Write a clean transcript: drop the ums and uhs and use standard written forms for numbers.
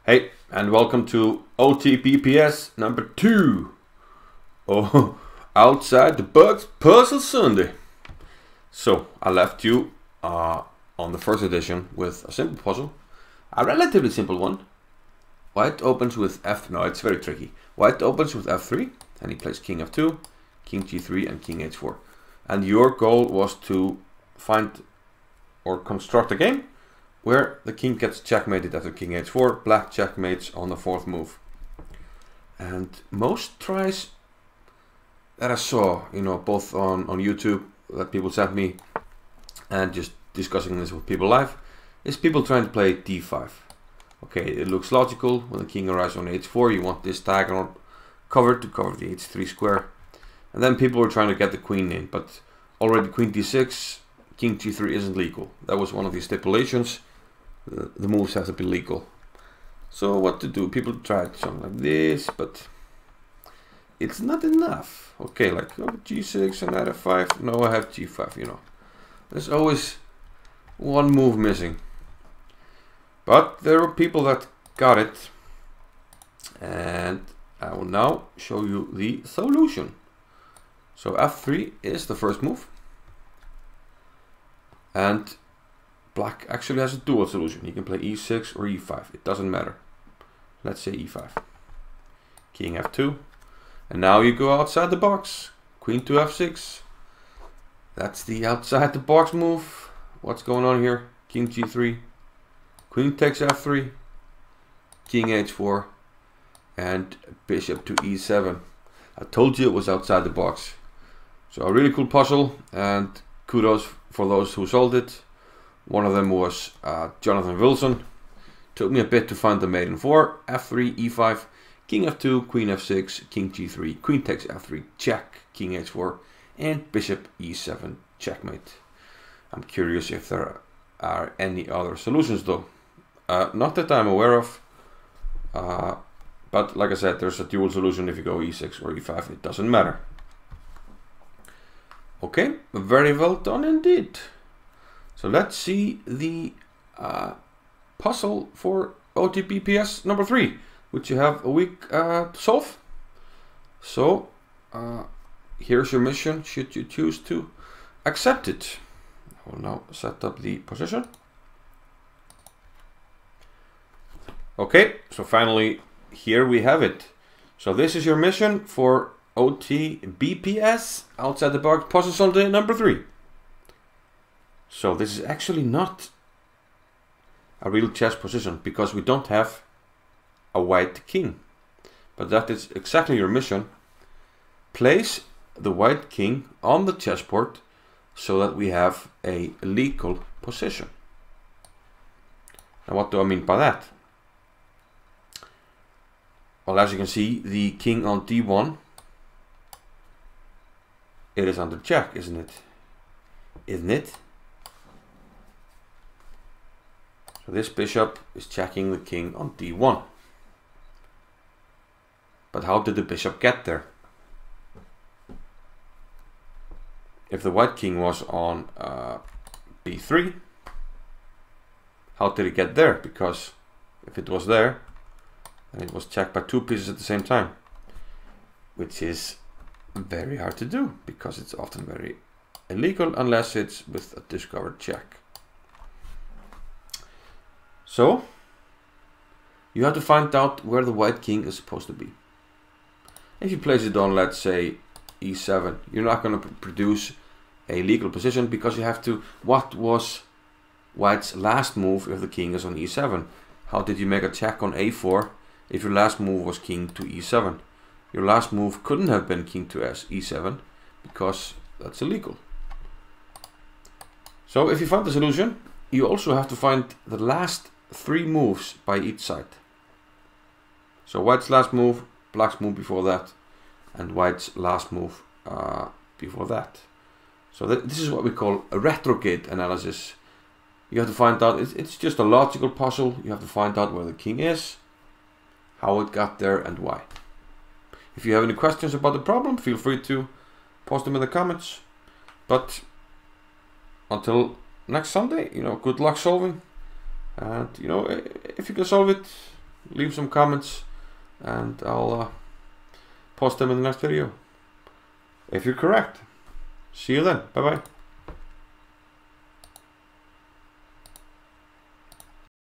Hey, and welcome to OTPPS number 2. Oh, outside the box puzzle Sunday. So I left you on the first edition with a simple puzzle, a relatively simple one. White opens with F. No, it's very tricky. White opens with F3, and he plays King F2, King G3, and King H4. And your goal was to find or construct a game where the king gets checkmated after King H4, black checkmates on the fourth move. And most tries that I saw, both on YouTube that people sent me and just discussing this with people live, is people trying to play D5. Okay, it looks logical. When the king arrives on H4, you want this diagonal covered to cover the H3 square. And then people were trying to get the queen in, but already Queen D6, King G3 isn't legal. That was one of the stipulations. The moves have to be legal. So what to do? People tried something like this, but it's not enough. Okay, like G6 and knight F5. No, I have G5, There's always one move missing. But there are people that got it. And I will now show you the solution. So F3 is the first move. And black actually has a dual solution. He can play E6 or E5. It doesn't matter. Let's say E5. King F2. And now you go outside the box. Queen to F6. That's the outside the box move. What's going on here? King G3. Queen takes F3. King H4. And bishop to E7. I told you it was outside the box. So a really cool puzzle. And kudos for those who solved it. One of them was Jonathan Wilson. Took me a bit to find the maiden 4. F3, E5, King F2, Queen F6, King G3, Queen takes F3, check, King H4, and Bishop E7, checkmate. I'm curious if there are any other solutions though. Not that I'm aware of. But like I said, there's a dual solution if you go E6 or E5. It doesn't matter. Okay, very well done indeed. So let's see the puzzle for OTPPS number 3, which you have a week to solve. So here's your mission, should you choose to accept it. I will now set up the position. Okay, so finally here we have it. So this is your mission for OTBPS outside the box puzzle Sunday number 3. So this is actually not a real chess position because we don't have a white king. But that is exactly your mission. Place the white king on the chessboard so that we have a legal position. Now what do I mean by that? Well, as you can see, the king on D1, it is under check, isn't it? Isn't it? So this bishop is checking the king on D1. But how did the bishop get there? If the white king was on B3, how did it get there? Because if it was there, then it was checked by 2 pieces at the same time, which is very hard to do because it's often very illegal unless it's with a discovered check. So you have to find out where the white king is supposed to be. If you place it on, let's say, E7, you're not going to produce a legal position because you have to, what was white's last move if the king is on E7? How did you make a check on A4 if your last move was king to E7? Your last move couldn't have been king to E7 because that's illegal. So if you find the solution, you also have to find the last 3 moves by each side. So white's last move, black's move before that, and white's last move before that. So this is what we call a retrogade analysis. You have to find out, it's just a logical puzzle. You have to find out where the king is, how it got there, and why. If you have any questions about the problem, feel free to post them in the comments. But until next Sunday, good luck solving. And if you can solve it, leave some comments, and I'll post them in the next video if you're correct. See you then. Bye bye.